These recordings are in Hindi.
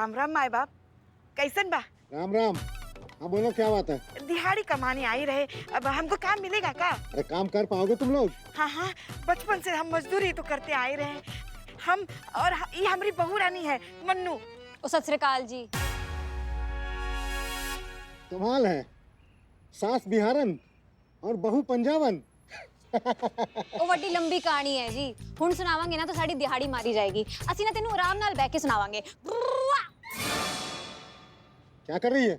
राम राम माए बाप, कैसन बा? राम राम। हाँ बोलो, क्या बात है? दिहाड़ी कमाने आई रहे, अब हमको काम मिलेगा का? अरे काम कर पाओगे तुम लोग? हाँ हाँ, बचपन से हम मजदूरी तो करते आए रहे हम। और ये हमारी बहू रानी है मन्नू। सत श्री अकाल जी। कमाल है, सास बिहारन और बहू पंजाबन। ਉਹ ਵੱਡੀ ਲੰਬੀ ਕਹਾਣੀ है जी। ਹੁਣ ਸੁਣਾਵਾਂਗੇ ना तो साड़ी दिहाड़ी मारी जाएगी। ਅਸੀਂ ना ਤੈਨੂੰ ਆਰਾਮ ਨਾਲ ਬਹਿ ਕੇ ਸੁਣਾਵਾਂਗੇ। क्या कर रही है?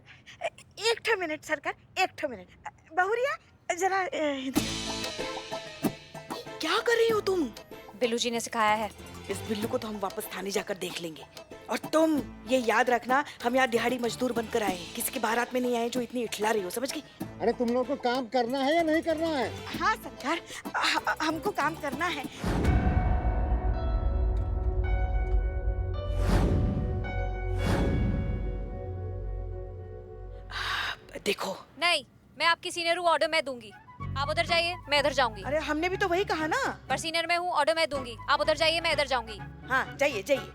एक ठो मिनट सरकार, एक ठो मिनट। बहुरिया जरा क्या कर रही हो तुम? बिल्लू जी ने सिखाया है। इस बिल्लू को तो हम वापस थाने जाकर देख लेंगे। और तुम ये याद रखना, हम यहाँ दिहाड़ी मजदूर बनकर आए, किसी की बारात में नहीं आए जो इतनी इठला रही हो, समझ गई? अरे तुम लोग को काम करना है या नहीं करना है? हाँ सरकार, हमको काम करना है। देखो नहीं, मैं आपकी सीनियर हूँ, ऑर्डर मैं दूंगी। आप उधर जाइए, मैं इधर जाऊंगी। अरे हमने भी तो वही कहा ना। पर सीनियर मैं हूँ, ऑर्डर मैं दूंगी। आप उधर जाइए, मैं इधर जाऊंगी। हाँ जाइए जाइए।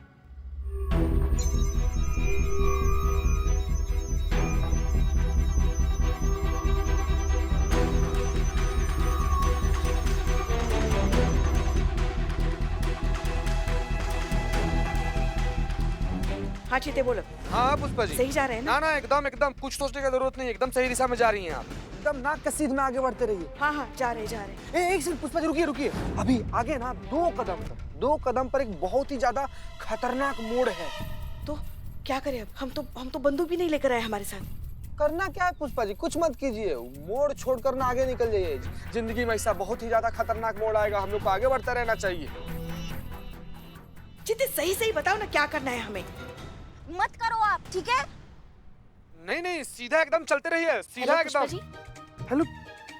हाँ चीते बोलो। हाँ पुष्पा जी, सही जा रहे हैं ना? ना ना एकदम एकदम, कुछ सोचने की जरूरत नहीं, एकदम सही दिशा में जा रही हैं आप। एकदम नाक के सीध में आगे बढ़ते रहिए। हाँ हाँ जा रहे जा रहे। एक सेकंड पुष्पा जी, रुकिए रुकिए। अभी आगे ना 2 कदम पर एक बहुत ही ज्यादा खतरनाक मोड़ है। तो क्या करें अब? हम तो बंदूक भी नहीं लेकर आए हमारे साथ। करना क्या है पुष्पा जी, कुछ मत कीजिए, मोड़ छोड़कर ना आगे निकल जाइए। जिंदगी में ऐसा बहुत ही ज्यादा खतरनाक मोड़ आएगा, हम लोग को आगे बढ़ता रहना चाहिए। चीते सही सही बताओ ना, क्या करना है हमें? मत करो आप, ठीक है? नहीं नहीं, सीधा एकदम चलते रहिए, सीधा एकदम। हेलो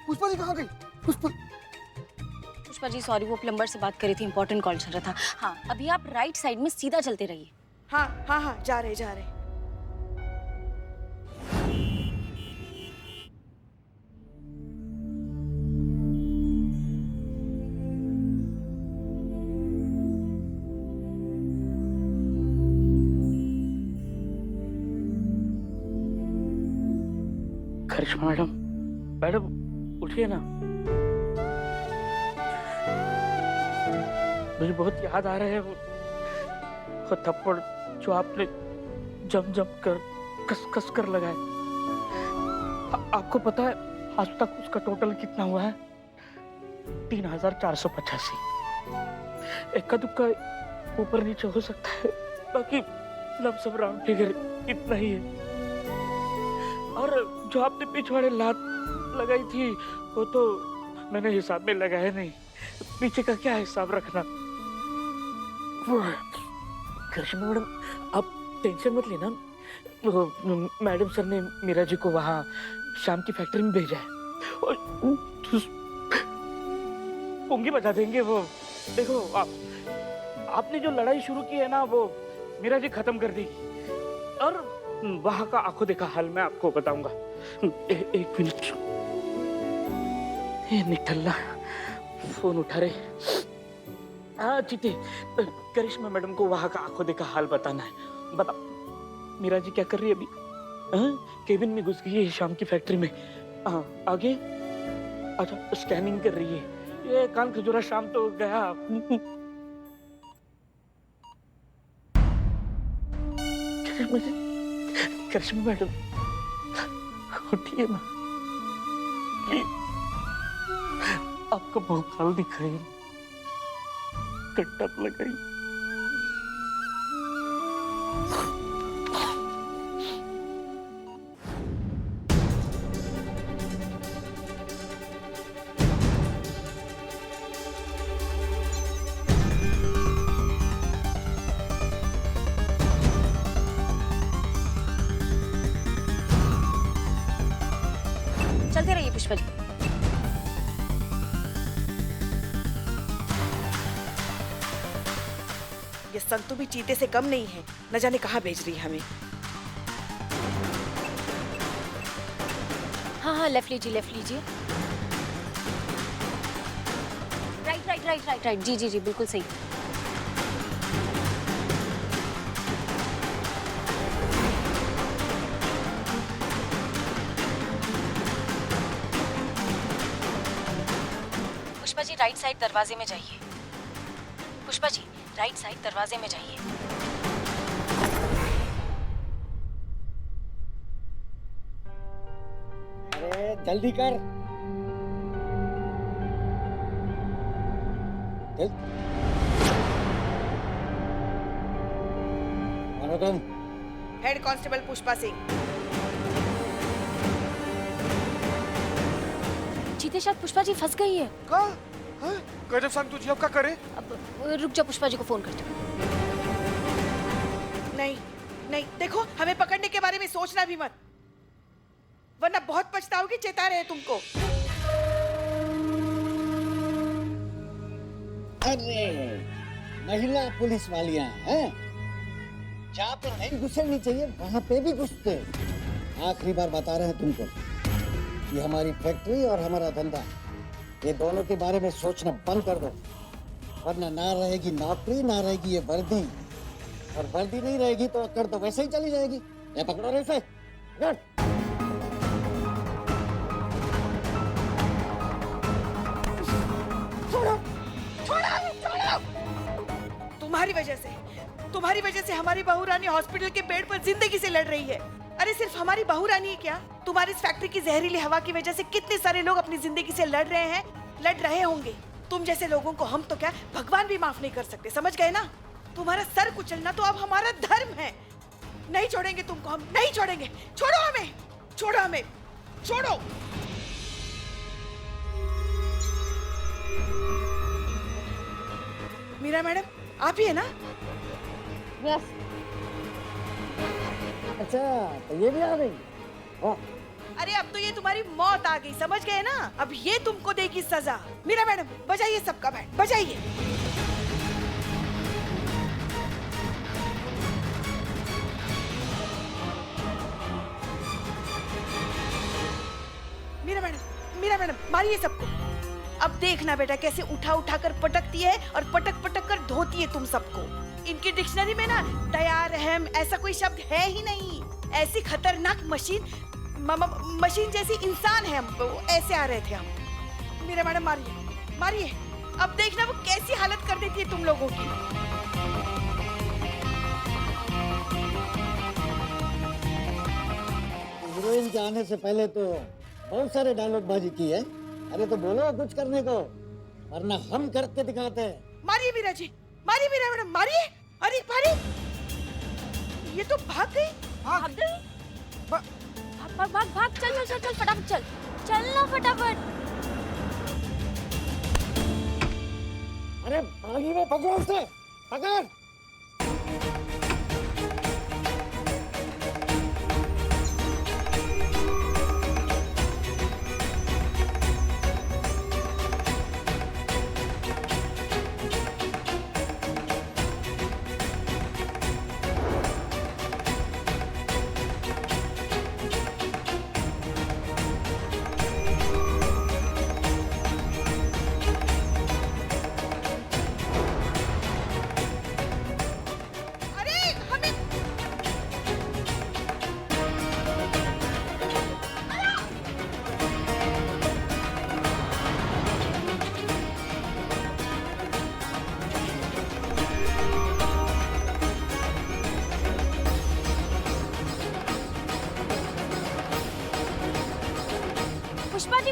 पुष्पा जी, कहाँ गई पुष्पा जी सॉरी, वो प्लम्बर से बात करी थी, इंपॉर्टेंट कॉल चल रहा था। हाँ अभी आप राइट साइड में सीधा चलते रहिए। हाँ हाँ हाँ जा रहे जा रहे। करिश्मा मैडम, मैडम उठिए ना, मुझे बहुत याद आ रहे हैं वो थप्पड़ जो आपने जम जम कर कस कस कर लगाए। आपको पता है आज तक उसका टोटल कितना हुआ है? 3485। इक्का दुक्का ऊपर नीचे हो सकता है, बाकी लमसम राउंड फिगर इतना ही है। और जो आपने पीछे वाले लात लगाई थी वो तो मैंने हिसाब में लगाया नहीं, पीछे का क्या हिसाब रखना। कृष्ण मैडम आप टेंशन मत लेना, मैडम सर ने मीरा जी को वहाँ शाम की फैक्ट्री में भेजा है और पुंगी बजा देंगे वो। देखो आपने जो लड़ाई शुरू की है ना वो मीरा जी खत्म कर देगी, और वहाँ का आंखों देखा हाल मैं आपको बताऊंगा। एक मिनट, ये निकलना फोन उठा रहे। हाँ चीते, करिश्मा मैडम को वहाँ का आंखों देखा हाल बताना है। बता मीरा जी क्या कर रही है अभी? केबिन में घुस गई है शाम की फैक्ट्री में। आगे अच्छा स्कैनिंग कर रही है। ये कान खजूरा शाम तो गया। करिश्मा मैडम उठिए ना, आपका भौकाल दिखाई, कट्टा लगाई। चलते रहिए पुष्पा जी। ये संतु भी चीते से कम नहीं है, न जाने कहाँ भेज रही है हमें। हाँ हाँ लेफ्ट लीजिए, लेफ्ट लीजिए। Right right right right right, जी जी जी बिल्कुल सही। पुष्पा जी राइट साइड दरवाजे में जाइए। पुष्पा जी राइट साइड दरवाजे में जाइए। अरे जल्दी कर। चल। कौन हो तुम? Head constable Pushpa Singh. जीते शायद पुष्पा जी फंस गई है। का गजब संग तुझे अब क्या करे? अब रुक जा, पुष्पा जी को फोन करती हूँ। नहीं नहीं, देखो हमें पकड़ने के बारे में सोचना भी मत, वरना बहुत पछताओगी। चेता रहे तुमको। अरे महिला पुलिस वालियां हैं, जहाँ पे नहीं घुसनी चाहिए वहाँ पे भी घुसते। आखिरी बार बता रहे हैं तुमको, ये हमारी फैक्ट्री और हमारा धंधा, ये दोनों के बारे में सोचना बंद कर दो, वरना ना रहेगी नौकरी, ना रहेगी ये वर्दी, और वर्दी नहीं रहेगी तो अकड़ तो वैसे ही चली जाएगी। ये पकड़ो रे इसे, पकड़। छोड़ो, छोड़ो, छोड़ो। तुम्हारी वजह से हमारी बहू रानी हॉस्पिटल के बेड पर जिंदगी से लड़ रही है। अरे सिर्फ हमारी बहू रानी है क्या, तुम्हारी इस फैक्ट्री की जहरीली हवा की वजह से कितने सारे लोग अपनी जिंदगी से लड़ रहे होंगे। तुम जैसे लोगों को हम तो क्या भगवान भी माफ नहीं कर सकते, समझ गए ना? तुम्हारा सर कुचलना तो अब हमारा धर्म है। नहीं छोड़ेंगे तुमको, हम नहीं छोड़ेंगे। छोड़ो हमें, छोड़ो हमें, छोड़ो। मीरा मैडम आप ही है ना? यस। अच्छा तो ये भी आ गई। वाह। अरे अब तो ये तुम्हारी मौत आ गई, समझ गए ना? अब ये तुमको देगी सजा। मीरा मैडम बजाइए सबका बैंड, बजाइए। मीरा मैडम मारिए सबको। अब देखना बेटा कैसे उठा उठा कर पटकती है और पटक पटक कर धोती है तुम सबको। इनकी डिक्शनरी में ना दया रहम ऐसा कोई शब्द है ही नहीं। ऐसी खतरनाक मशीन जैसी इंसान है हम, ऐसे आ रहे थे हम। मीरा मैडम मारिए मारिए, अब देखना वो कैसी हालत कर देती है तुम लोगों की। हीरोइन के आने से पहले तो बहुत सारे डायलॉग बाजी की है। अरे तो बोलो कुछ करने को, वरना हम करके दिखाते हैं। मारिए मीरा जी, मारिए मीरा मैडम, मारिए। अरे भारी, ये तो भाग गई। भाग गई? भाग भाग भाग, चल चल चल चल, फटाफट चल, चल ना फटाफट। अरे भागी में पकड़ो उसे, पकड़।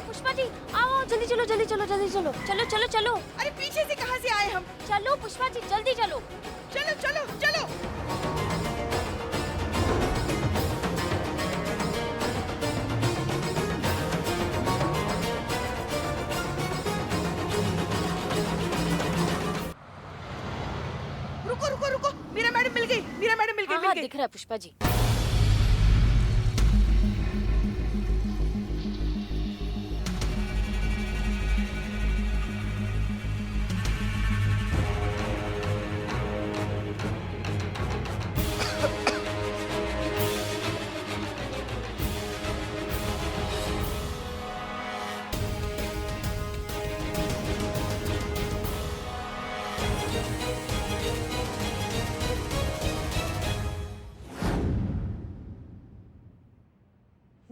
पुष्पा जी आओ, जल्दी चलो जल्दी चलो जल्दी चलो, चलो चलो चलो। अरे पीछे से कहाँ से आए हम? चलो पुष्पा जी जल्दी चलो। चलो चलो चलो। रुको रुको रुको, मीरा मैडम मिल गई, मीरा मैडम मिल गई, हाँ, मिल गई। दिख रहा है पुष्पा जी।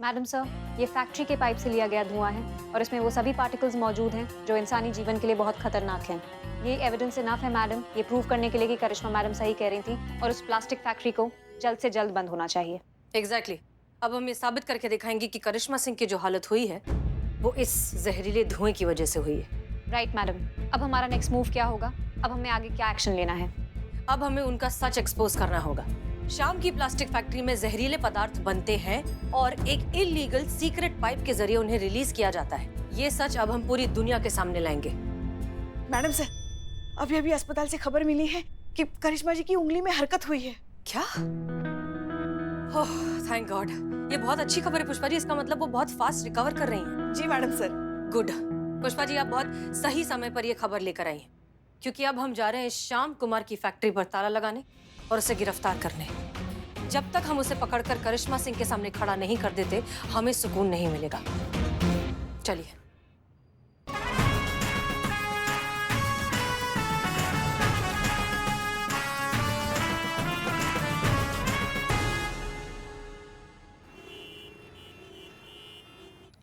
मैडम सर, ये फैक्ट्री के पाइप से लिया गया धुआं है और इसमें वो सभी पार्टिकल्स मौजूद हैं जो इंसानी जीवन के लिए बहुत खतरनाक हैं। ये एविडेंस इनफ है मैडम, ये प्रूव करने के लिए कि करिश्मा मैडम सही कह रही थी और उस प्लास्टिक फैक्ट्री को जल्द से जल्द बंद होना चाहिए। एग्जैक्टली अब हम ये साबित करके दिखाएंगे कि करिश्मा सिंह की जो हालत हुई है वो इस जहरीले धुएं की वजह से हुई है। राइट मैडम, अब हमारा नेक्स्ट मूव क्या होगा? अब हमें आगे क्या एक्शन लेना है? अब हमें उनका सच एक्सपोज करना होगा। शाम की प्लास्टिक फैक्ट्री में जहरीले पदार्थ बनते हैं और एक इलीगल सीक्रेट पाइप के जरिए उन्हें रिलीज किया जाता है। ये सच अब हम पूरी दुनिया के सामने लाएंगे। मैडम सर, अभी अभी अस्पताल से खबर मिली है कि करिश्मा जी की उंगली में हरकत हुई है। क्या? ओह थैंक गॉड, ये बहुत अच्छी खबर है पुष्पा जी। इसका मतलब वो बहुत फास्ट रिकवर कर रही हैं। जी मैडम सर। गुड पुष्पा जी, आप बहुत सही समय पर ये खबर लेकर आई हैं, क्योंकि अब हम जा रहे हैं श्याम कुमार की फैक्ट्री पर ताला लगाने और उसे गिरफ्तार करने। जब तक हम उसे पकड़कर करिश्मा सिंह के सामने खड़ा नहीं कर देते, हमें सुकून नहीं मिलेगा। चलिए।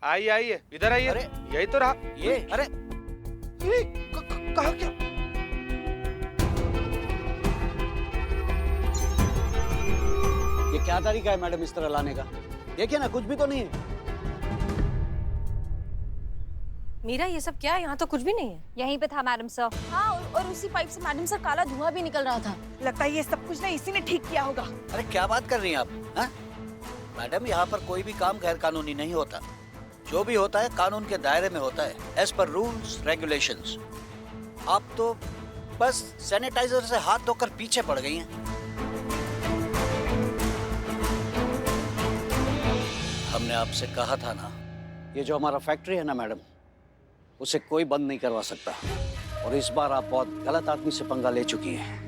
आइए आइए, इधर आइए। अरे, यही तो रहा। ये अरे कहा क्या? ये क्या तरीका है मैडम इस तरह लाने का? देखिए ना, कुछ भी तो नहीं है। मीरा, ये सब क्या है? यहाँ तो कुछ भी नहीं है। यहीं पे था मैडम सर। हाँ, और उसी पाइप से मैडम सर काला धुआं भी निकल रहा था। लगता है ये सब कुछ ना इसी ने ठीक किया होगा। अरे क्या बात कर रही हैं आप? हाँ? मैडम, यहाँ पर कोई भी काम गैर कानूनी नहीं होता। जो भी होता है कानून के दायरे में होता है, एज पर रूल्स रेगुलेशंस। आप तो बस सैनिटाइजर से हाथ धोकर पीछे पड़ गई हैं। हमने आपसे कहा था ना, ये जो हमारा फैक्ट्री है ना मैडम, उसे कोई बंद नहीं करवा सकता। और इस बार आप बहुत गलत आदमी से पंगा ले चुकी हैं।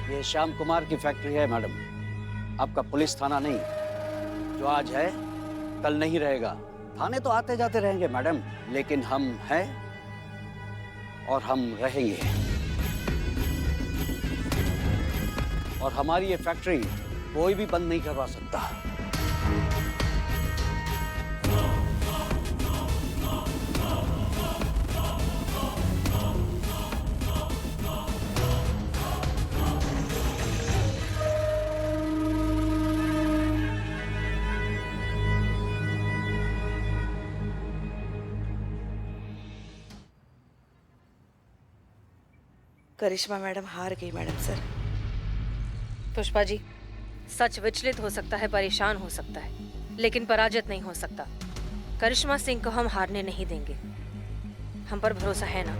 ये श्याम कुमार की फैक्ट्री है मैडम, आपका पुलिस थाना नहीं। जो आज है कल नहीं रहेगा। थाने तो आते जाते रहेंगे मैडम, लेकिन हम हैं और हम रहेंगे। और हमारी ये फैक्ट्री कोई भी बंद नहीं करवा सकता। करिश्मा मैडम हार गई मैडम सर। पुष्पा जी, सच विचलित हो सकता है, परेशान हो सकता है, लेकिन पराजित नहीं हो सकता। करिश्मा सिंह को हम हारने नहीं देंगे। हम पर भरोसा है ना?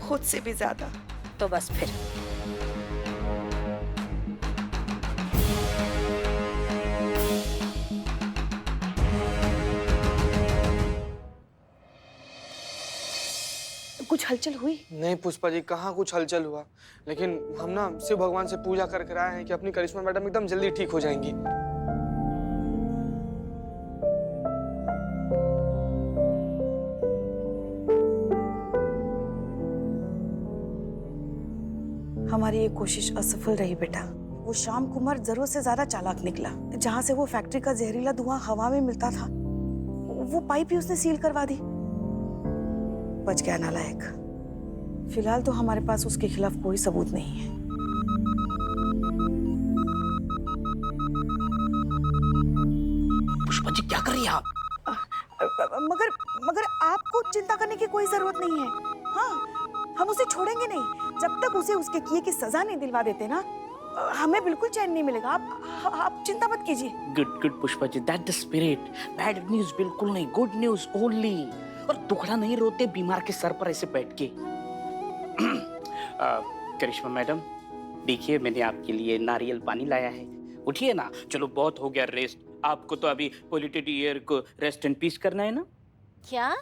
खुद से भी ज्यादा। तो बस फिर। कुछ हलचल हुई? नहीं पुष्पा जी, कहाँ कुछ हलचल हुआ। लेकिन हम ना शिव भगवान से पूजा करके आए हैं कि अपनी करिश्मा मैडम एकदम जल्दी ठीक हो जाएंगी। हमारी ये कोशिश असफल रही बेटा। वो श्याम कुमार जरूरत से ज्यादा चालाक निकला। जहाँ से वो फैक्ट्री का जहरीला धुआं हवा में मिलता था, वो पाइप ही उसने सील करवा दी। बच गया नालायक। फिलहाल तो हमारे पास उसके खिलाफ कोई सबूत नहीं है। पुष्पा जी क्या कर रही हैं आप? मगर आपको चिंता करने की कोई जरूरत नहीं है। हाँ, हम उसे छोड़ेंगे नहीं जब तक उसे उसके किए की सजा नहीं दिलवा देते ना, हमें बिल्कुल चैन नहीं मिलेगा। आप चिंता मत कीजिए। Good Pushpa ji, that the spirit. Bad news बिल्कुल नहीं, गुड न्यूज ओनली। और दुखड़ा नहीं रोते बीमार के सर पर ऐसे बैठ के। करिश्मा मैडम, देखिए मैंने आपके लिए नारियल पानी लाया है। उठिए ना, चलो बहुत हो गया रेस्ट। आपको तो अभी पोल्यूटेड एयर को रेस्ट एंड पीस करना है ना? क्या?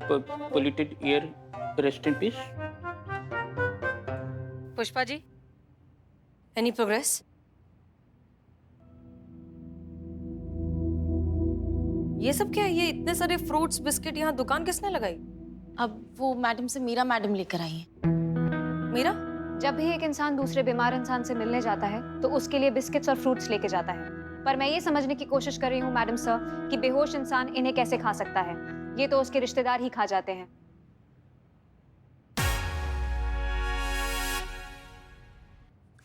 Polluted air rest and peace. Pushpa ji, any progress? ये सब क्या है? ये इतने सारे फ्रूट्स बिस्किट यहाँ दुकान किसने लगाई? अब वो मैडम से मीरा मैडम लेकर आई हैं। मीरा? जब भी एक इंसान दूसरे बीमार इंसान से मिलने जाता है तो उसके लिए बिस्किट्स और फ्रूट्स लेके जाता है, पर मैं ये समझने की कोशिश कर रही हूँ मैडम सर कि बेहोश इंसान इन्हें कैसे खा सकता है। ये तो उसके रिश्तेदार ही खा जाते हैं।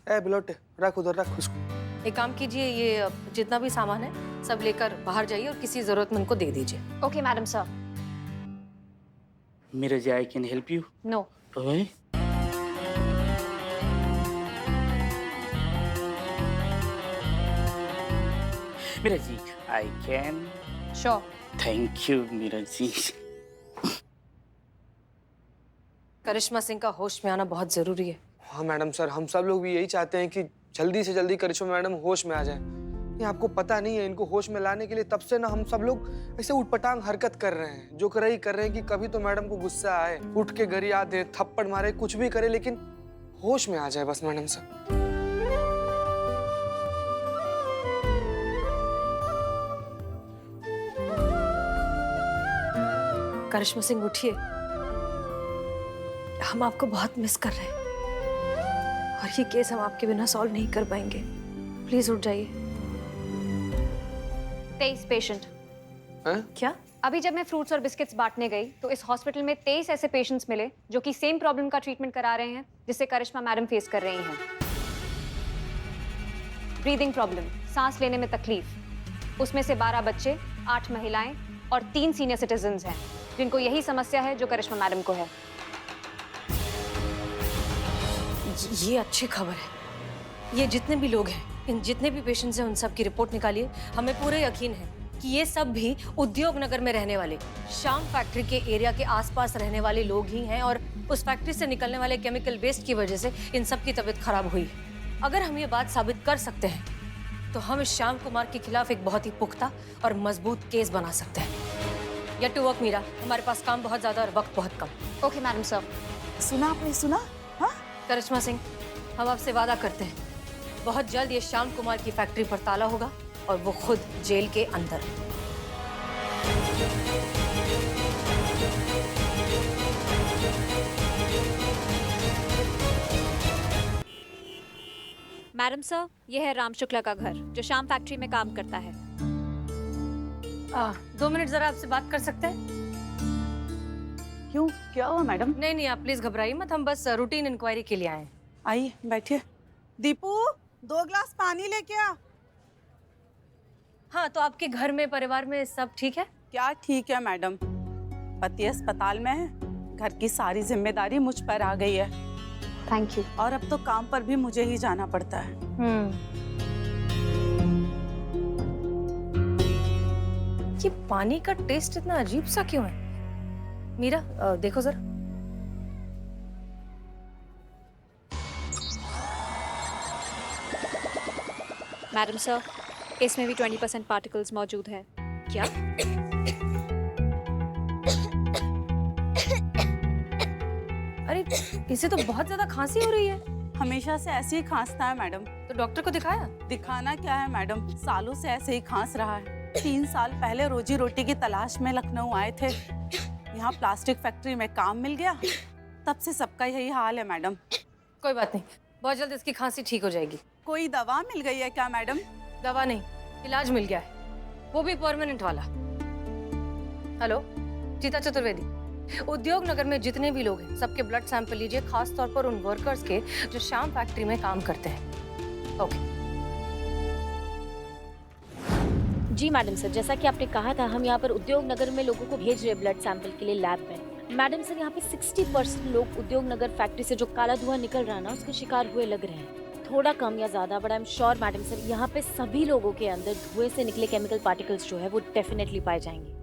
ए बिलोटे, रख उधर, रख उसको। एक काम कीजिए, ये जितना भी सामान है सब लेकर बाहर जाइए और किसी जरूरतमंद को दे दीजिए। Okay madam sir. Meera ji, I can help you? No. ओए, Meera ji, I can. Sure. Thank you Meera ji. Karishma Singh का होश में आना बहुत जरूरी है। हाँ मैडम सर, हम सब लोग भी यही चाहते हैं कि जल्दी से जल्दी करिश्मा मैडम होश में आ जाए। ये आपको पता नहीं है, इनको होश में लाने के लिए तब से ना हम सब लोग ऐसे उटपटांग हरकत कर रहे हैं, जो कर रहे हैं कि कभी तो मैडम को गुस्सा आए, उठ के गरिया दे, थप्पड़ मारे, कुछ भी करे, लेकिन होश में आ जाए बस मैडम सर। करिश्मा सिंह उठिए, हम आपको बहुत मिस कर रहे हैं और ये केस हम आपके बिना सॉल्व नहीं कर पाएंगे। प्लीज उठ जाइए। 23 पेशेंट। क्या? अभी जब मैं फ्रूट्स और बिस्किट्स बांटने गई तो इस हॉस्पिटल में 23 ऐसे पेशेंट्स मिले जो कि सेम प्रॉब्लम का ट्रीटमेंट करा रहे हैं जिससे करिश्मा मैडम फेस कर रही हैं। ब्रीदिंग प्रॉब्लम, सांस लेने में तकलीफ। उसमें से 12 बच्चे, 8 महिलाएं और 3 सीनियर सिटीजन्स हैं जिनको यही समस्या है जो करिश्मा मैडम को है। ये अच्छी खबर है। ये जितने भी लोग हैं, इन जितने भी पेशेंट्स हैं, उन सब की रिपोर्ट निकालिए। हमें पूरे यकीन है कि ये सब भी उद्योग नगर में रहने वाले, शाम फैक्ट्री के एरिया के आसपास रहने वाले लोग ही हैं और उस फैक्ट्री से निकलने वाले केमिकल वेस्ट की वजह से इन सब की तबीयत खराब हुई है। अगर हम ये बात साबित कर सकते हैं तो हम इस श्याम कुमार के खिलाफ एक बहुत ही पुख्ता और मजबूत केस बना सकते हैं। गेट टू वर्क मीरा, हमारे पास काम बहुत ज्यादा और वक्त बहुत कम। Okay madam sir. सुना आपने? सुना? हाँ? करिश्मा सिंह, हम आपसे वादा करते हैं बहुत जल्द ये श्याम कुमार की फैक्ट्री पर ताला होगा और वो खुद जेल के अंदर। मैडम सर, ये है राम शुक्ला का घर जो शाम फैक्ट्री में काम करता है। 2 मिनट जरा आपसे बात कर सकते हैं? क्यों, क्या हुआ मैडम? नहीं नहीं, आप प्लीज घबराइए मत, हम बस रूटीन इंक्वायरी के लिए आए हैं। आइए बैठिए। दीपू, 2 ग्लास पानी लेके आ। हाँ, तो आपके घर में, परिवार में सब ठीक है? क्या ठीक है मैडम, पति अस्पताल में है, घर की सारी जिम्मेदारी मुझ पर आ गई है। Thank you. और अब तो काम पर भी मुझे ही जाना पड़ता है। ये पानी का टेस्ट इतना अजीब सा क्यों है? मीरा, देखो जरा। मैडम सर, इसमें भी 20% पार्टिकल्स मौजूद हैं। क्या? अरे, इसे तो बहुत ज्यादा खांसी हो रही है। हमेशा से ऐसे ही खांसता है मैडम। तो डॉक्टर को दिखाया? दिखाना क्या है मैडम, सालों से ऐसे ही खांस रहा है। 3 साल पहले रोजी रोटी की तलाश में लखनऊ आए थे, यहाँ प्लास्टिक फैक्ट्री में काम मिल गया, तब से सबका यही हाल है मैडम। कोई बात नहीं, बहुत जल्द इसकी खांसी ठीक हो जाएगी। कोई दवा मिल गई है क्या मैडम? दवा नहीं, इलाज मिल गया है, वो भी परमानेंट वाला। हेलो, जीता चतुर्वेदी, उद्योग नगर में जितने भी लोग हैं सबके ब्लड सैंपल लीजिए, खास तौर पर उन वर्कर्स के जो शाम फैक्ट्री में काम करते हैं। ओके। जी मैडम सर, जैसा कि आपने कहा था, हम यहाँ पर उद्योग नगर में लोगों को भेज रहे हैं ब्लड सैंपल के लिए लैब में। मैडम सर, यहाँ पे 60% लोग उद्योग नगर फैक्ट्री से जो काला धुआं निकल रहा है ना, उसके शिकार हुए लग रहे हैं। थोड़ा कम या ज्यादा, but I am sure madam sir, यहाँ पे सभी लोगों के अंदर धुएं से निकले केमिकल पार्टिकल्स जो है वो डेफिनेटली पाए जाएंगे।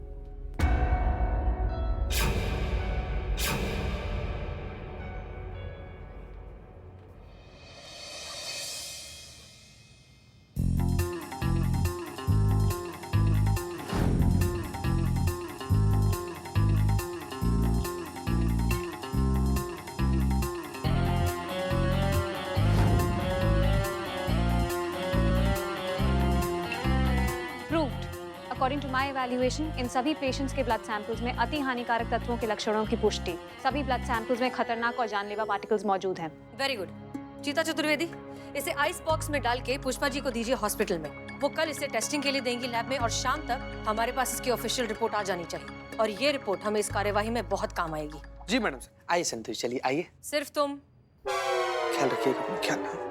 अकॉर्डिंग टू माय इवैल्यूएशन इन सभी पेशेंट्स के ब्लड सैंपल्स में अति हानिकारक तत्वों के लक्षणों की पुष्टि। सभी ब्लड सैंपल्स में खतरनाक और जानलेवा पार्टिकल्स मौजूद हैं। Very good. चीता चतुर्वेदी, इसे आइस बॉक्स में डाल के पुष्पा जी को दीजिए हॉस्पिटल में। वो कल इसे टेस्टिंग के लिए देंगी लैब में और शाम तक हमारे पास इसकी ऑफिशियल रिपोर्ट आ जानी चाहिए और ये रिपोर्ट हमें इस कार्यवाही में बहुत काम आएगी। जी मैडम। आइए संतोष, चलिए आइए। सिर्फ तुम। ख्याल रखिएगा अपना, ख्याल।